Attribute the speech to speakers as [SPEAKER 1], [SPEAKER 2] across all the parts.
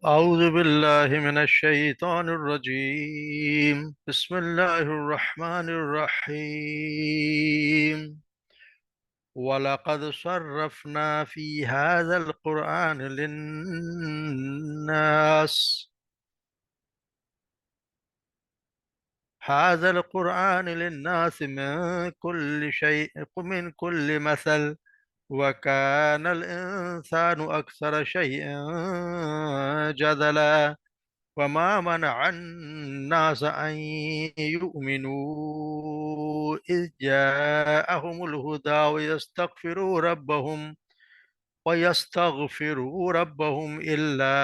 [SPEAKER 1] أعوذ بالله من الشيطان الرجيم. بسم الله الرحمن الرحيم. ولقد صرفنا في هذا القرآن للناس من كل شيء، من كل مثل، وكان الإنسان أكثر شيء جدلا. وما منع الناس أن يؤمنوا إذ جاءهم الهدى ويستغفروا ربهم إلا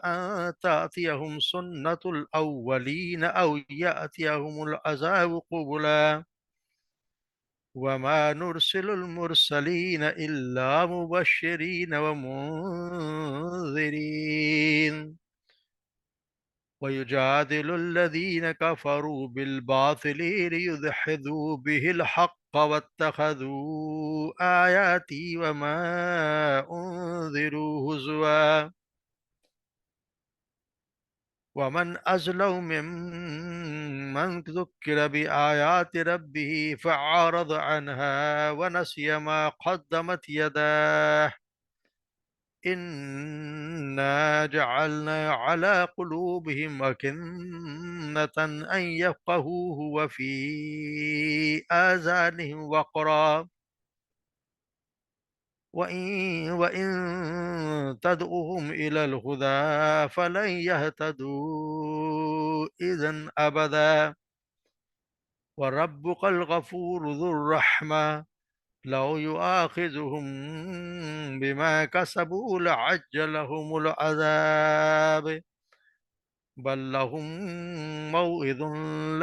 [SPEAKER 1] أن تأتيهم سنة الأولين أو يأتيهم العذاب قبلا. وما نرسل المرسلين إلا مبشرين ومنذرين. ويجادل الذين كفروا بالباطل ليدحضوا به الحق واتخذوا آياتي وما أنذروا هزوا. ومن أظلم ممن ذكر بآيات ربه فأعرض عنها ونسي ما قدمت يداه. إنا جعلنا على قلوبهم أكنة أن يفقهوه وفي آذانهم وقرا وإن تدعوهم إلى الهدى فلن يهتدوا إذا أبدا. وربك الغفور ذو الرحمة لو يؤاخذهم بما كسبوا لعجل لهم العذاب بل لهم موعظ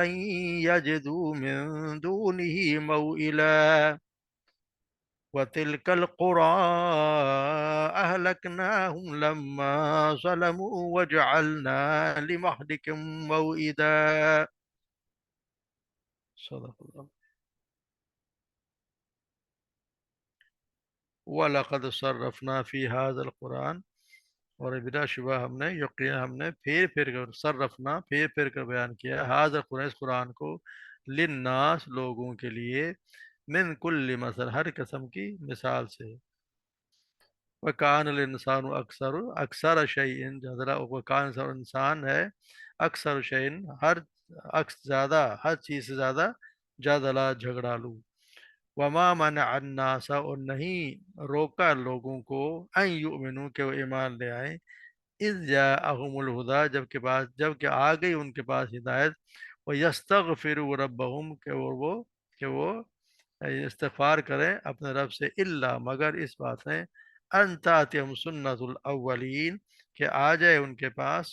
[SPEAKER 1] لن يجدوا من دونه موئلا. وتلك القرى أهلكناهم لما ظلموا وجعلنا لمهلكهم موئدا. صدق الله. وَلَقَدْ صَرَّفْنَا فِي هَذَا القرآن، اور بلا شبہ ہم نے پھیر پھیر کر صرفنا پھیر پھیر کر بیان کیا حاضر قرآن، اس قرآن کو، للناس لوگوں کے لیے، من کل مثل ہر قسم کی مثال سے، وکان الانسان اکثر شیء جدلا، وکان انسان ہے اکثر شیء زیادہ ہر چیز سے زیادہ جدلا جھگڑالو. وما منع الناس، اور نہیں روکا لوگوں کو، ان یؤمنو کہ وہ ایمان لے آئیں، اذ جاءہم الہدی جب کہ آ گئی ان کے پاس ہدایت، ویستغفروا ربہم کہ وہ استغفار کریں اپنے رب سے، الا مگر اس بات ہے، ان تاتیہم سنت الاولین کہ آ جائے ان کے پاس،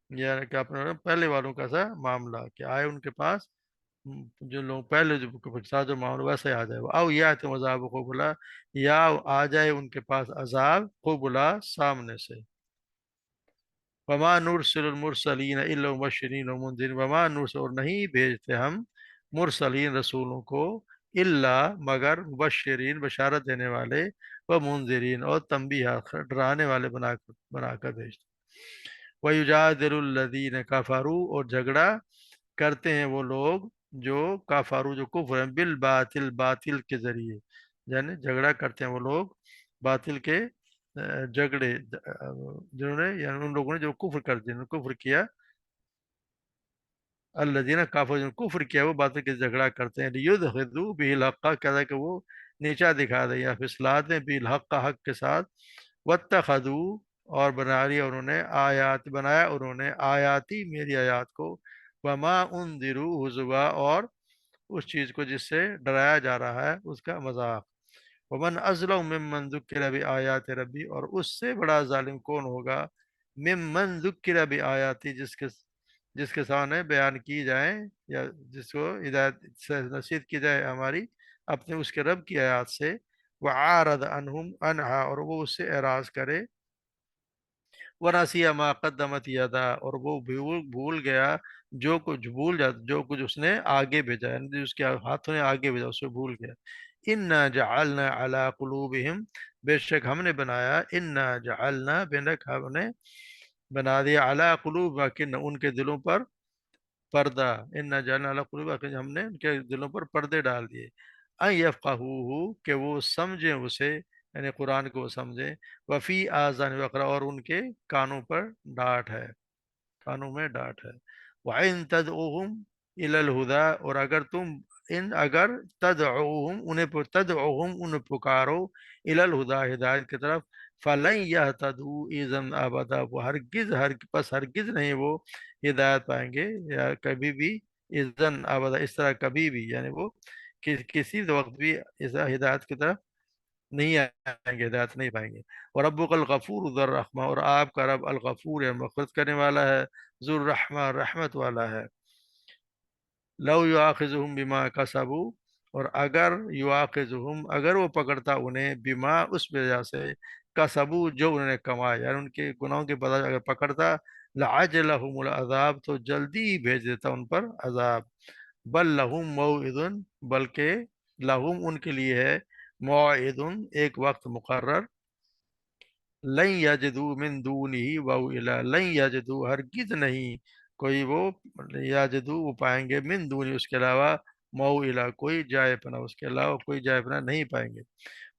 [SPEAKER 1] یعنی کہ اپنے پہلے والوں کا سا معاملہ کہ آئے ان کے پاس، جو لوگ پہلے جو ساتھ جو معاملہ ویسے آ جائے وہ، او یا تم عذاب قبلا، یا آ جائے ان کے پاس عذاب قبلا سامنے سے. وما نرسل المرسلین الا مبشرین ومنذرین، وما نرسل اور نہیں بھیجتے ہم مرسلین رسولوں کو، الا مگر مبشرین بشارت دینے والے، و منذرین اور تنبیہات ڈرانے والے بنا کر بھیجتے. وَيُجَادِلُ الَّذِينَ كَفَرُوا اور جھگڑا کرتے ہیں وہ لوگ جو کافرو جو کفر ہیں، بالباطل باطل کے ذریعے، یعنی جھگڑا کرتے ہیں وہ لوگ باطل کے جھگڑے، جنہوں نے یعنی ان لوگوں نے جو کفر کر دیا، جنہوں نے کفر کیا، الذین کافر جنہوں نے کفر کیا وہ باطل کے جھگڑا کرتے ہیں، لیدخلوا به الحق کہتا ہے کہ وہ نیچا دکھا دیں یا پھسلا دیں، به الحق حق کے ساتھ، واتخذوا اور بنایا انہوں نے آیاتی میری آیات کو، وما انذروا ہزوا اور اس چیز کو جس سے ڈرایا جا رہا ہے اس کا مذاق. ومن ازلم ممن ذکر بآیات ربی، اور اس سے بڑا ظالم کون ہوگا، ممن ذکر بآیاتی جس کے سامنے بیان کی جائیں یا جس کو ہدایت سے نصیحت کی جائے ہماری اپنے اس کے رب کی آیات سے، وعارض عنہم عنہا اور وہ اس سے اعراض کرے، ونسی ما قدمت یدا اور وہ بھول گیا جو کچھ اس نے آگے بھیجا، یعنی اس کے ہاتھوں نے آگے بھیجا اسے بھول گیا. انا جعلنا علی قلوبہم، بے شک ہم نے بنایا، انا جعلنا بے شک ہم نے بنا دیا علی قلوب کہ ان کے دلوں پر پردہ، ان جعلنا علی قلوب کہ ہم نے ان کے دلوں پر پردے ڈال دیے، ان یفقہوہ کہ وہ سمجھیں اسے، یعنی قرآن کو وہ سمجھیں، وفی آذان وقرا اور ان کے کانوں پر ڈانٹ ہے، کانوں میں ڈانٹ ہے، وَإِن تَدْعُوهُمْ إِلَى الْهُدَىٰ اور اگر تم اگر تدعوہم انہیں پکارو الی الہدیٰ ہدایت کی طرف، فلن یہتدوا اذا ابدا وہ ہرگز نہیں وہ ہدایت پائیں گے یا کبھی بھی، اذن ابدا اس طرح کبھی بھی، یعنی وہ کسی وقت بھی اس ہدایت کی طرف نہیں آئیں گے، ہدایت نہیں پائیں گے۔ اور ربک الغفور ذو الرحمہ اور آپ کا رب الغفور ہے، مغفرت کرنے والا ہے، ذو الرحمہ رحمت والا ہے۔ لو یواخذہم بما کسبوا اور اگر یواخذہم اگر وہ پکڑتا انہیں بما اس وجہ سے کسبوا جو انہوں نے کمایا، یعنی ان کے گناہوں کے بدلہ اگر پکڑتا، لعجلہم العذاب تو جلدی ہی بھیج دیتا ان پر عذاب، بل لہم موعد بلکہ لہم ان کے لیے ہے موعد ایک وقت مقرر، لن یجدو من دونہ موئلا لن یجدو ہرگز نہیں کوئی وہ یجدو وہ پائیں گے من دونہ اس کے علاوہ موئلا کوئی جائے پناہ، اس کے علاوہ کوئی جائے پناہ نہیں پائیں گے۔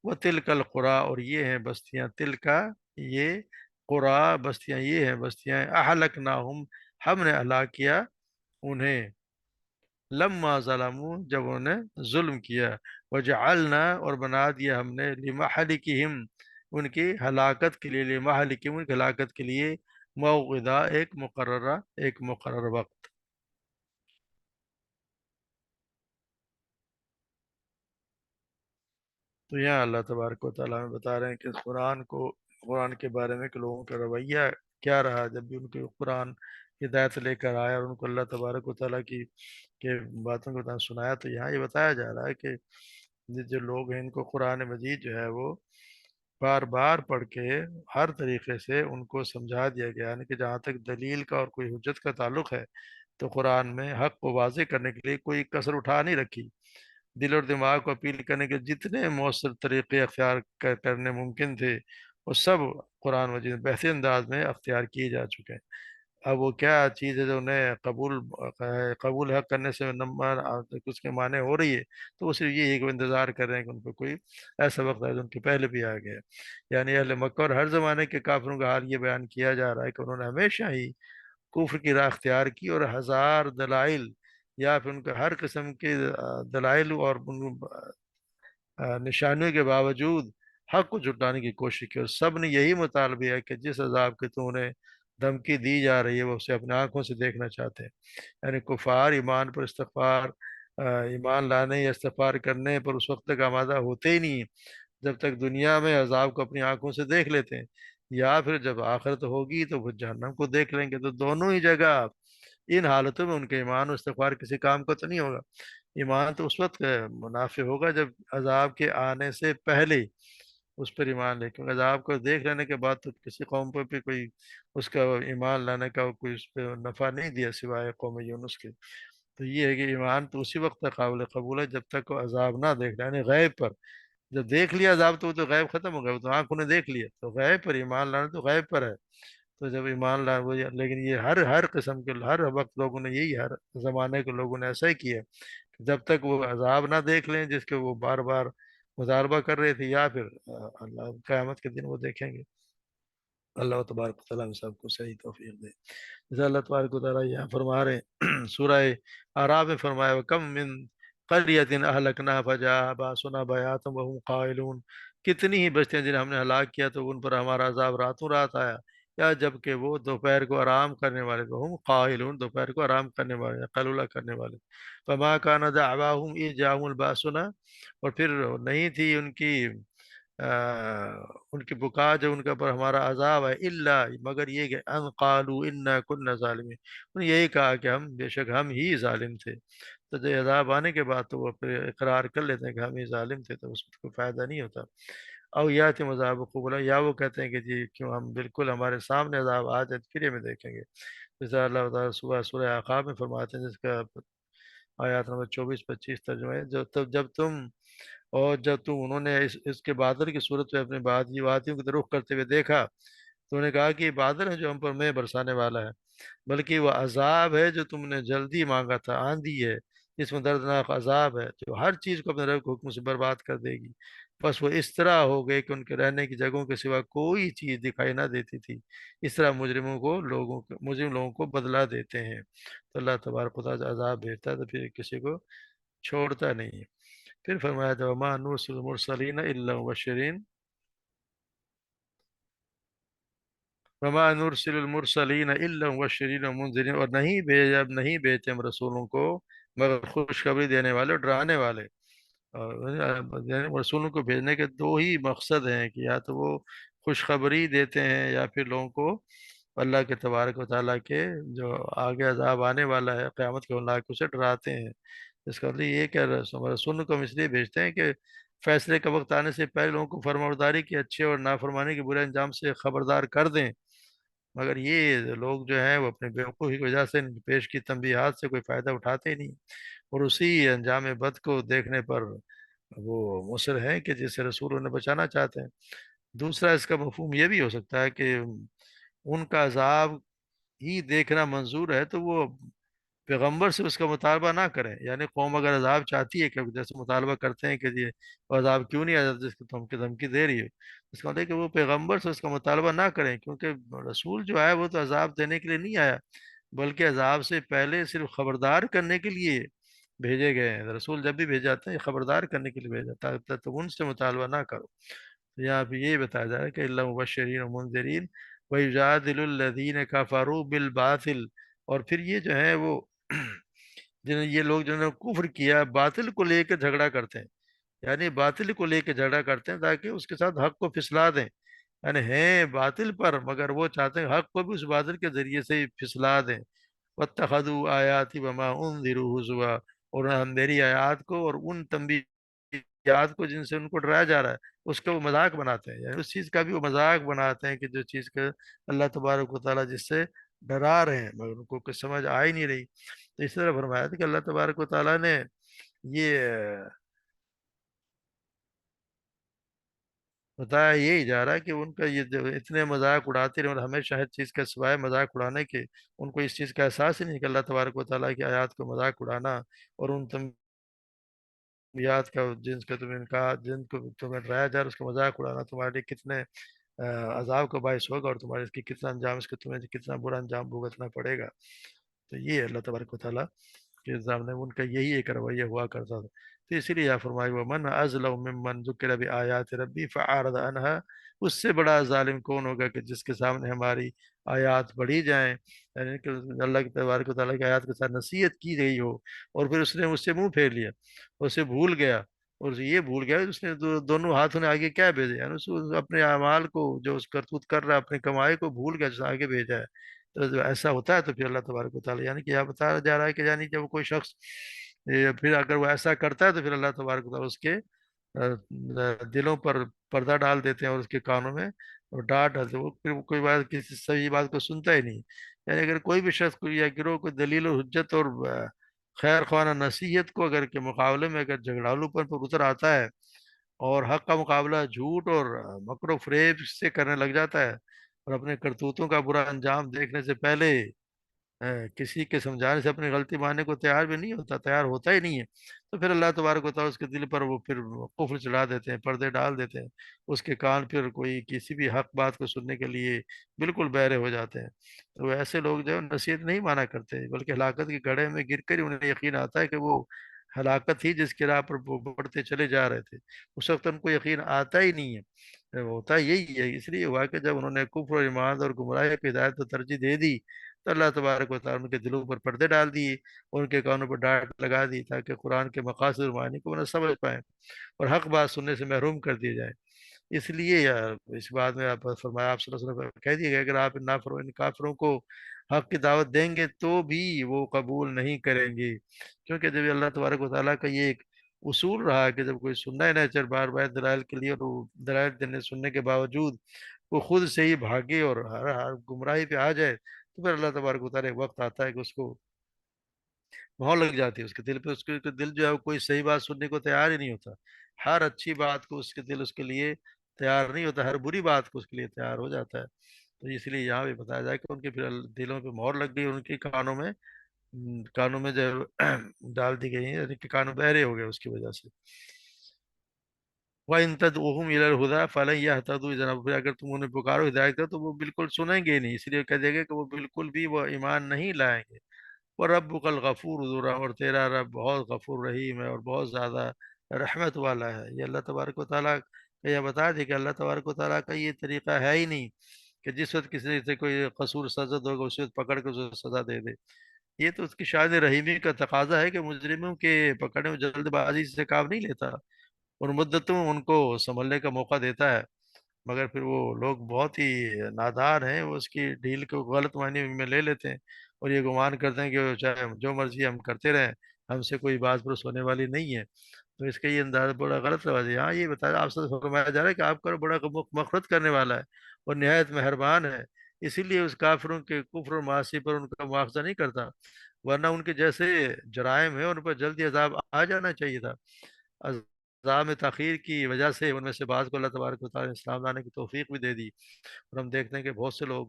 [SPEAKER 1] وہ تلک القریٰ اور یہ ہیں بستیاں، تلکا یہ قریٰ بستیاں، یہ ہیں بستیاں اہلکناہم ہم نے ہلاک کیا انہیں، لما ظلموا جب انہوں نے ظلم کیا، وجعلنا اور بنا دیا ہم نے لمحلکہم ان کی ہلاکت کے لیے، لمحلکہم ان کی ہلاکت کے لیے موعدا ایک مقرر وقت۔ تو یہاں اللہ تبارک و تعالیٰ میں بتا رہے ہیں کہ اس قرآن کے بارے میں کہ لوگوں کا رویہ کیا رہا جب بھی ان کے قرآن ہدایت لے کر آیا اور ان کو اللہ تبارک و تعالیٰ کی کے باتوں کو سنایا، تو یہاں یہ بتایا جا رہا ہے کہ یہ جو لوگ ہیں ان کو قرآن مجید جو ہے وہ بار بار پڑھ کے ہر طریقے سے ان کو سمجھا دیا گیا، یعنی کہ جہاں تک دلیل کا اور کوئی حجت کا تعلق ہے تو قرآن میں حق کو واضح کرنے کے لیے کوئی کسر اٹھا نہیں رکھی، دل اور دماغ کو اپیل کرنے کے جتنے مؤثر طریقے اختیار کرنے ممکن تھے وہ سب قرآن مجید میں بہترین انداز میں اختیار کیے جا چکے ہیں۔ اب وہ کیا چیز ہے جو انہیں قبول حق کرنے سے نمبر اس کے معنی ہو رہی ہے، تو وہ صرف یہ ہے کہ وہ انتظار کر رہے ہیں کہ ان پہ کوئی ایسا وقت آئے جو ان کے پہلے بھی آ گیا ہے۔ یعنی اہل مکہ اور ہر زمانے کے کافروں کا حال یہ بیان کیا جا رہا ہے کہ انہوں نے ہمیشہ ہی کفر کی راہ اختیار کی اور ہزار دلائل یا پھر ان کا ہر قسم کے دلائل اور نشانیوں کے باوجود حق کو جھٹلانے کی کوشش کی، اور سب نے یہی مطالبہ ہے کہ جس عذاب کی تو انہیں دھمکی دی جا رہی ہے وہ اسے اپنے آنکھوں سے دیکھنا چاہتے ہیں۔ یعنی کفار ایمان پر استغفار ایمان لانے یا استغفار کرنے پر اس وقت تک آمادہ ہوتے ہی نہیں ہیں جب تک دنیا میں عذاب کو اپنی آنکھوں سے دیکھ لیتے ہیں، یا پھر جب آخرت ہوگی تو وہ جہنم کو دیکھ لیں گے، تو دونوں ہی جگہ ان حالتوں میں ان کے ایمان و استغفار کسی کام کو تو نہیں ہوگا۔ ایمان تو اس وقت منافع ہوگا جب عذاب کے آنے سے پہلے اس پر ایمان لے، کیونکہ عذاب کو دیکھ لینے کے بعد تو کسی قوم پہ بھی کوئی اس کا ایمان لانے کا کوئی اس پہ نفع نہیں دیا سوائے قوم یونس کے۔ تو یہ ہے کہ ایمان تو اسی وقت تک قابل قبول ہے جب تک وہ عذاب نہ دیکھ لے، یعنی غیب پر جب دیکھ لیا عذاب تو وہ تو غیب ختم ہو گیا، وہ تو آنکھوں نے دیکھ لیا، تو غیب پر ایمان لانا تو غیب پر ہے۔ تو جب ایمان لا وہ لیکن یہ ہر قسم کے ہر وقت لوگوں نے یہی ہر زمانے کے لوگوں نے ایسا ہی کیا کہ جب تک وہ عذاب نہ دیکھ لیں جس کے وہ بار بار مطالبہ کر رہے تھے، یا پھر اللہ قیامت کے دن وہ دیکھیں گے۔ اللہ تبارک و تعالیٰ ہم سب کو صحیح توفیق دے۔ جیسا اللہ تبارک و تعالیٰ یہاں فرما رہے ہیں سورہ اعراف میں فرمایا وَكَم مِّن قَرْيَةٍ أَهْلَكْنَاهَا فَجَاءَهَا بَأْسُنَا بَيَاتًا وَهُمْ قَائِلُونَ کتنی ہی بستیاں جنہیں ہم نے ہلاک کیا تو ان پر ہمارا عذاب راتوں رات آیا، یا جب کہ وہ دوپہر کو آرام کرنے والے تھے، ہم قائلون دوپہر کو آرام کرنے والے قیلولہ کرنے والے، فما كان دعواهم إذ جاءهم الباسنا اور پھر نہیں تھی ان کی بکا جب ان کے اوپر ہمارا عذاب ہے، الا مگر یہ کہ ان قالوا انا كنا ظالمین، انہوں نے یہی کہا کہ ہم بے شک ہم ہی ظالم تھے۔ تو جو عذاب آنے کے بعد تو وہ پھر اقرار کر لیتے ہیں کہ ہم ہی ظالم تھے، تو اس میں کوئی فائدہ نہیں ہوتا۔ او یاتی مذاب قبلا یا وہ کہتے ہیں کہ جی کیوں ہم بالکل ہمارے سامنے عذاب آ جائے تو پھر ہمیں دیکھیں گے، جیسا اللہ تعالیٰ سورہ اعقاف میں فرماتے ہیں، جس کا آیات نمبر 24-25 ترجمہ ہے، جب تم انہوں نے اس کے بادل کی صورت میں اپنے وادیوں کی طرف رخ کرتے ہوئے دیکھا تو انہوں نے کہا کہ یہ بادل ہے جو ہم پر میں برسانے والا ہے، بلکہ وہ عذاب ہے جو تم نے جلدی مانگا تھا، آندھی ہے جس میں دردناک عذاب ہے جو ہر چیز کو اپنے رب کے حکم سے برباد کر دے گی۔ بس وہ اس طرح ہو گئے کہ ان کے رہنے کی جگہوں کے سوا کوئی چیز دکھائی نہ دیتی تھی۔ اس طرح مجرم لوگوں کو بدلا دیتے ہیں۔ تو اللہ تبارک و تعالیٰ عذاب بھیجتا ہے تو پھر کسی کو چھوڑتا نہیں ہے۔ پھر فرمایا تھا وَمَا نُرْسِلُ الْمُرْسَلِينَ إِلَّا مُبَشِّرِينَ وَمَا نُرْسِلُ الْمُرْسَلِينَ إِلَّا مُبَشِّرِينَ وَمُنذِرِينَ، اور نہیں بھیجتے ہم رسولوں کو مگر خوشخبری دینے والے اور ڈرانے والے۔ اور یعنی رسولوں کو بھیجنے کے دو ہی مقصد ہیں کہ یا تو وہ خوشخبری دیتے ہیں یا پھر لوگوں کو اللہ کے تبارک و تعالیٰ کے جو آگے عذاب آنے والا ہے قیامت کے ہلاک سے ڈراتے ہیں۔ اس کا مطلب یہ کہ رسولوں کو ہم اس لیے بھیجتے ہیں کہ فیصلے کا وقت آنے سے پہلے لوگوں کو فرمانبرداری کے اچھے اور نافرمانی کے برے انجام سے خبردار کر دیں، مگر یہ لوگ جو ہیں وہ اپنے بیوقوفی کی وجہ سے ان کی پیش کی تنبیہات سے کوئی فائدہ اٹھاتے ہی نہیں، اور اسی انجام بد کو دیکھنے پر وہ مصر ہیں کہ جسے رسول انہیں بچانا چاہتے ہیں۔ دوسرا اس کا مفہوم یہ بھی ہو سکتا ہے کہ ان کا عذاب ہی دیکھنا منظور ہے تو وہ پیغمبر سے اس کا مطالبہ نہ کریں، یعنی قوم اگر عذاب چاہتی ہے کہ جیسے مطالبہ کرتے ہیں کہ یہ عذاب کیوں نہیں آتا جس کو تم کی دھمکی دے رہی ہے، اس کا مطلب ہے کہ وہ پیغمبر سے اس کا مطالبہ نہ کریں، کیونکہ رسول جو ہے وہ تو عذاب دینے کے لیے نہیں آیا، بلکہ عذاب سے پہلے صرف خبردار کرنے کے لیے بھیجے گئے ہیں۔ رسول جب بھی بھیجے جاتے ہیں یہ خبردار کرنے کے لیے بھیجا جاتا ہے، تو ان سے مطالبہ نہ کرو۔ تو یہاں پہ یہ بتایا جا رہا ہے کہ اللہ مبشرین و منذرین وَيُجَادِلُ الَّذِينَ كَفَرُوا بِالْبَاطِلِ، اور پھر یہ جو ہے وہ یہ لوگ جنہوں نے کفر کیا باطل کو لے کے جھگڑا کرتے ہیں، یعنی باطل کو لے کے جھگڑا کرتے ہیں تاکہ اس کے ساتھ حق کو پھسلا دیں، یعنی ہیں باطل پر مگر وہ چاہتے ہیں حق کو بھی اس باطل کے ذریعے سے ہی پھسلا دیں۔ وَاتَّخَذُوا آیَاتِ وَمَا أُنذِرُوا هُزُوًا، اور ہم میری آیات کو اور ان تنبیہات کو جن سے ان کو ڈرایا جا رہا ہے اس کا وہ مذاق بناتے ہیں، یعنی اس چیز کا بھی وہ مذاق بناتے ہیں کہ جو چیز کا اللہ تبارک و تعالیٰ جس سے ڈرا رہے ہیں مگر ان کو کچھ سمجھ آ ہی نہیں رہی۔ تو اس طرح فرمایا تھا کہ اللہ تبارک و تعالیٰ نے یہ بتایا یہی جا رہا ہے کہ ان کا یہ جو اتنے مذاق اڑاتے رہے اور ہمیشہ ہر چیز کا سوائے مذاق اڑانے کے ان کو اس چیز کا احساس ہی نہیں کہ اللہ تبارک و تعالیٰ کی آیات کو مذاق اڑانا اور ان تنبیہات کا جن کا تمہیں کہا جن کو تمہیں ڈرایا جا رہا ہے اس کا مذاق اڑانا تمہارے لیے کتنے عذاب کا باعث ہوگا، اور تمہارے اس کی کتنا انجام اس کے تمہیں کتنا برا انجام بھگتنا پڑے گا۔ تو یہ اللہ تبارک و تعالیٰ کے نظام نے ان کا یہی ایک رویہ ہوا کرتا تھا۔ تو اسی لیے فرمایا ومن ازلم ممن ذکر بآیات ربی فاعرض عنہا، اس سے بڑا ظالم کون ہوگا کہ جس کے سامنے ہماری آیات پڑھی جائیں، یعنی کہ اللہ کے تبارک و تعالیٰ کی آیات کے ساتھ نصیحت کی گئی ہو اور پھر اس نے اس سے منہ پھیر لیا، اسے بھول گیا، اور یہ بھول گیا اس نے دونوں ہاتھوں نے آگے کیا بھیجا، یعنی اپنے اعمال کو جو اس کرتوت کر رہا ہے اپنی کمائی کو بھول گیا جس نے آگے بھیجا ہے۔ تو جو ایسا ہوتا ہے تو پھر اللہ تبارک و تعالیٰ یعنی کہ یہاں بتایا جا رہا ہے کہ یعنی جب کوئی شخص پھر اگر وہ ایسا کرتا ہے تو پھر اللہ تبارک و تعالیٰ اس کے دلوں پر پردہ ڈال دیتے ہیں اور اس کے کانوں میں اور ڈانٹ ڈالتے ہیں، وہ پھر وہ کوئی بات کسی صحیح بات کو سنتا ہی نہیں۔ یعنی اگر کوئی بھی شخص کوئی یا گروہ کو دلیل و حجت اور خیر خواہ نصیحت کو اگر کے مقابلے میں اگر جھگڑالو پر اتر آتا ہے اور حق کا مقابلہ جھوٹ اور مکر و فریب سے کرنے لگ جاتا ہے اور اپنے کرتوتوں کا برا انجام دیکھنے سے پہلے کسی کے سمجھانے سے اپنی غلطی ماننے کو تیار بھی نہیں ہوتا، تیار ہوتا ہی نہیں ہے، تو پھر اللہ تبارک و تعالیٰ اس کے دل پر وہ پھر قفل چڑھا دیتے ہیں، پردے ڈال دیتے ہیں، اس کے کان پھر کوئی کسی بھی حق بات کو سننے کے لیے بالکل بہرے ہو جاتے ہیں۔ تو ایسے لوگ جو ہے نصیحت نہیں مانا کرتے بلکہ ہلاکت کے گڑھے میں گر کر ہی انہیں یقین آتا ہے کہ وہ ہلاکت ہی جس کی راہ پر وہ بڑھتے چلے جا رہے تھے، اس وقت ان کو یقین آتا ہی نہیں ہے، ہوتا یہی ہے۔ اس لیے ہوا کہ جب انہوں نے کفر و ایمان اور گمراہی کی ہدایت کو ترجیح دے دی تو اللہ تبارک و تعالیٰ ان کے دلوں پر پردے ڈال دیے، ان کے کانوں پر ڈانٹ لگا دی تاکہ قرآن کے مقاصد اور معنی کو نہ سمجھ پائیں اور حق بات سننے سے محروم کر دیے جائیں۔ اس لیے اس بات میں آپ فرمایا آپ صلی اللہ علیہ وسلم کو کہہ دیا گیا اگر آپ ان کافروں کو حق کی دعوت دیں گے تو بھی وہ قبول نہیں کریں گے، کیونکہ جب اللہ تبارک و تعالیٰ کا یہ ایک اصول رہا ہے کہ جب کوئی سننا ہی نہ چاہے بار بار دلائل کے لیے اور وہ دلائل دینے سننے کے باوجود وہ خود سے ہی بھاگے اور ہر گمراہی پہ آ جائے تو پھر اللہ تبارک و تعالیٰ ایک وقت آتا ہے کہ اس کو مہر لگ جاتی ہے اس کے دل پہ، اس کے دل جو ہے وہ کوئی صحیح بات سننے کو تیار ہی نہیں ہوتا، ہر اچھی بات کو اس کے دل اس کے لیے تیار نہیں ہوتا، ہر بری بات کو اس کے لیے تیار ہو جاتا ہے۔ تو اس لیے یہاں بھی بتایا جائے کہ ان کے پھر دلوں پہ مہر لگ گئی، ان کے کانوں میں جو ڈال دی گئی ہیں، یعنی کہ کانوں بہرے ہو گئے اس کی وجہ سے۔ وَإِن تَدْعُوهُمْ إِلَى الْهُدَىٰ فَلَن يَهْتَدُوا إِذًا، پھر اگر تم انہیں پکارو ہدایت کا تو وہ بالکل سنیں گے نہیں، اس لیے کہہ دے گا کہ وہ بالکل بھی وہ ایمان نہیں لائیں گے۔ وَرَبُّكَ الْغَفُورُ ذُو الرَّحْمَةِ، اور تیرا رب بہت غفور رحیم ہے اور بہت زیادہ رحمت والا ہے۔ یہ اللہ تبارک و تعالیٰ کا یہ بتا دے کہ اللہ تبارک و تعالیٰ کا یہ طریقہ ہے ہی نہیں کہ جس وقت کسی سے کوئی قصور سرزد ہوگا اس وقت پکڑ کے اسے سزا دے دے۔ یہ تو اس کی شان رحیمی کا تقاضا ہے کہ مجرموں کے پکڑنے میں جلد بازی سے کام نہیں لیتا، اور مدتوں ان کو سنبھلنے کا موقع دیتا ہے، مگر پھر وہ لوگ بہت ہی نادار ہیں، وہ اس کی ڈھیل کو غلط معنی میں لے لیتے ہیں اور یہ گمان کرتے ہیں کہ چاہے جو مرضی ہم کرتے رہیں، ہم سے کوئی باز پرس ہونے والی نہیں ہے۔ تو اس کا یہ انداز بڑا غلط رواج ہے۔ یہاں یہ بتایا آپ سے فرمایا جا رہا ہے کہ آپ کا بڑا مغفرت کرنے والا ہے اور نہایت مہربان ہے، اسی لیے اس کافروں کے کفر و معاصی پر ان کا مواخذہ نہیں کرتا، ورنہ ان کے جیسے جرائم ہیں ان پر جلدی عذاب آ جانا چاہیے تھا۔ عذاب میں تاخیر کی وجہ سے ان میں سے بعض کو اللہ تبارک و تعالیٰ نے اسلام لانے کی توفیق بھی دے دی، اور ہم دیکھتے ہیں کہ بہت سے لوگ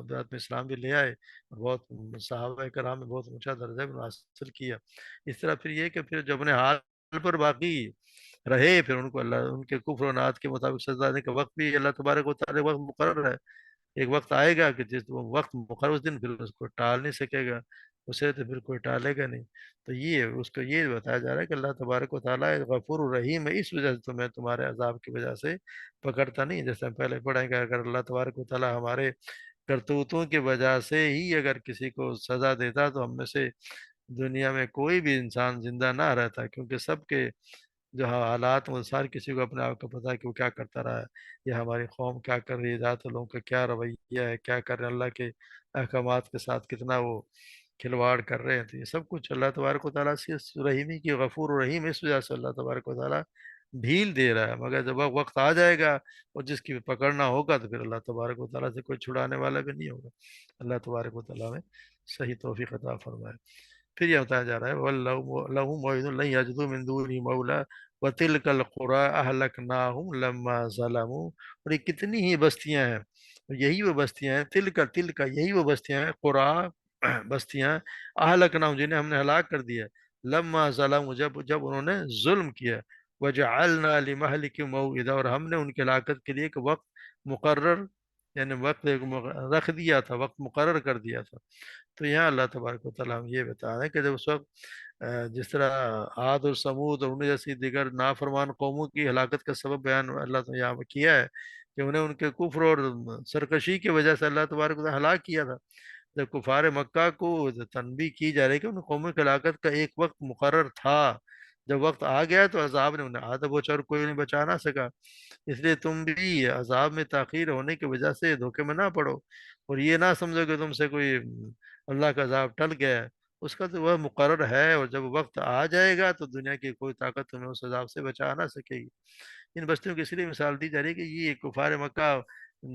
[SPEAKER 1] بعد میں اسلام بھی لے آئے اور بہت صحابہ کرام میں بہت اونچا درجہ بھی حاصل کیا۔ اس طرح پھر یہ کہ پھر جب اپنے حال پر باقی رہے، پھر ان کو اللہ ان کے کفر و نات کے مطابق سزا دینے کا وقت بھی اللہ تبارک و تعالیٰ وقت مقرر ہے۔ ایک وقت آئے گا کہ جس وہ وقت مقرر اس دن پھر اس کو ٹال نہیں سکے گا، اسے تو پھر کوئی ٹالے گا نہیں۔ تو یہ اس کو یہ بتایا جا رہا ہے کہ اللہ تبارک و تعالیٰ غفور الرحیم ہے، اس وجہ سے تمہیں تمہارے عذاب کی وجہ سے پکڑتا نہیں، جیسے ہم پہلے پڑھیں گے اگر اللہ تبارک و تعالیٰ ہمارے کرتوتوں کی وجہ سے ہی اگر کسی کو سزا دیتا تو ہم میں سے دنیا میں کوئی بھی انسان زندہ نہ رہتا، کیونکہ سب کے جو حالات وہ سارے کسی کو اپنے آپ کو پتا ہے کہ وہ کیا کرتا رہا ہے، یا ہماری قوم کیا کر رہی ہے، ذات لوگوں کا کیا رویہ ہے، کیا کر رہے ہیں اللہ کے احکامات کے ساتھ، کتنا وہ کھلواڑ کر رہے ہیں۔ تو یہ سب کچھ اللہ تبارک و تعالیٰ سے اس رحیمی کی غفور و رحیم، اس وجہ سے اللہ تبارک و تعالیٰ ڈھیل دے رہا ہے، مگر جب وقت آ جائے گا اور جس کی پکڑنا ہوگا تو پھر اللہ تبارک و تعالیٰ سے کوئی چھڑانے والا بھی نہیں ہوگا۔ اللہ تبارک و تعالیٰ میں صحیح توفیق عطا فرمائے۔ پھر یہ بتایا جا رہا ہے وَلَّهُ مُوعِدٌ لَن يَجِدُوا مِن دُونِهِ مَوْلًى وَتِلْكَ الْقُرَىٰ أَهْلَكْنَاهُمْ لَمَّا ظَلَمُوا، اور یہ کتنی ہی بستیاں ہیں، اور یہی وہ بستیاں ہیں، تل کا یہی وہ بستیاں ہیں، قرآ بستیاں، اہلکناہم جنہیں ہم نے ہلاک کر دیا، لما ظلموا جب انہوں نے ظلم کیا، وجعلنا لمہلکہم موعدا، اور ہم نے ان کی ہلاکت کے لیے ایک وقت مقرر، یعنی وقت رکھ دیا تھا، وقت مقرر کر دیا تھا۔ تو یہاں اللہ تبارک و تعالیٰ ہم یہ بتا رہے ہیں کہ جب اس وقت جس طرح عاد اور سمود اور انہیں جیسی دیگر نافرمان قوموں کی ہلاکت کا سبب بیان اللہ نے یہاں پہ کیا ہے کہ انہیں ان کے کفر اور سرکشی کی وجہ سے اللہ تبارک و تعالیٰ ہلاک کیا تھا، جب کفار مکہ کو تنبیہ کی جا رہی ہے کہ ان قوموں کی ہلاکت کا ایک وقت مقرر تھا، جب وقت آ گیا تو عذاب نے انہیں آدھا بوچھا اور کوئی نہیں بچا نہ سکا۔ اس لیے تم بھی عذاب میں تاخیر ہونے کی وجہ سے دھوکے میں نہ پڑو، اور یہ نہ سمجھو کہ تم سے کوئی اللہ کا عذاب ٹل گیا ہے، اس کا تو وہ مقرر ہے، اور جب وقت آ جائے گا تو دنیا کی کوئی طاقت تمہیں اس عذاب سے بچا نہ سکے گی۔ ان بستیوں کی اس لیے مثال دی جا رہی ہے کہ یہ کفار مکہ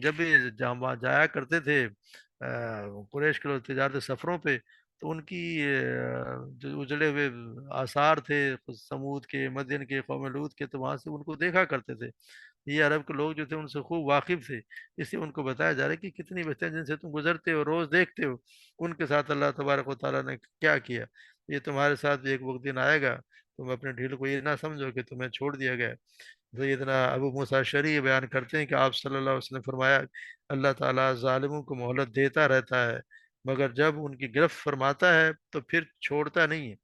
[SPEAKER 1] جب بھی جایا کرتے تھے قریش کے لوگ تجارت سفروں پہ، تو ان کی جو اجڑے ہوئے آثار تھے سمود کے، مدین کے، قوم لوط کے، تو وہاں سے ان کو دیکھا کرتے تھے۔ یہ عرب کے لوگ جو تھے ان سے خوب واقف تھے، اس لیے ان کو بتایا جا رہا ہے کہ کتنی بستیاں جن سے تم گزرتے ہو، روز دیکھتے ہو، ان کے ساتھ اللہ تبارک و تعالیٰ نے کیا کیا۔ یہ تمہارے ساتھ بھی ایک وقت دن آئے گا، تم اپنے ڈھیل کو یہ نہ سمجھو کہ تمہیں چھوڑ دیا گیا۔ سیدنا ابو موسیٰ اشعری بیان کرتے ہیں کہ آپ صلی اللہ علیہ وسلم نے فرمایا اللہ تعالیٰ ظالموں کو مہلت دیتا رہتا ہے، مگر جب ان کی گرفت فرماتا ہے تو پھر چھوڑتا نہیں ہے۔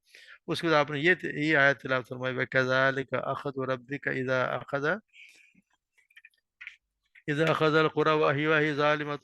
[SPEAKER 1] اس کے بعد آپ نے یہ آیت تلاوت فرمائی وَكَذَلِكَ أَخَذُ رَبِّكَ إِذَا أَخَذَ الْقُرَىٰ وَهِيَ ظَالِمَةٌ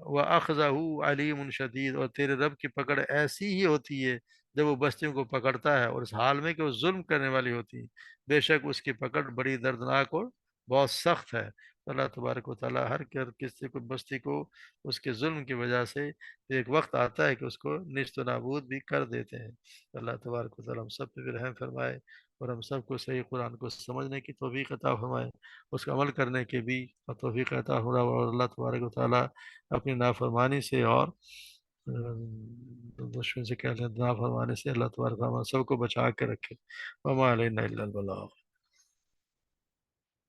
[SPEAKER 1] وَأَخْذَهُ عَلِيمٌ شَدِيدٌ، اور تیرے رب کی پکڑ ایسی ہی ہوتی ہے جب وہ بستیوں کو پکڑتا ہے اور اس حال میں کہ وہ ظلم کرنے والی ہوتی ہے، بے شک اس کی پکڑ بڑی دردناک اور بہت سخت ہے۔ اللہ تبارک و تعالیٰ ہر کسی کو بستی کو اس کے ظلم کی وجہ سے ایک وقت آتا ہے کہ اس کو نیست و نابود بھی کر دیتے ہیں۔ اللہ تبارک و تعالیٰ ہم سب پہ بھی رحم فرمائے اور ہم سب کو صحیح قرآن کو سمجھنے کی توفیق عطا فرمائے، اس کا عمل کرنے کے بھی توفیق عطا فرمائے، اور اللہ تبارک و تعالیٰ اپنی نافرمانی سے اور دشمن سے کہہ لیں نافرمانی سے اللہ تبارک و تعالیٰ سب کو بچا کے رکھے۔ وما علینا الا البلاغ۔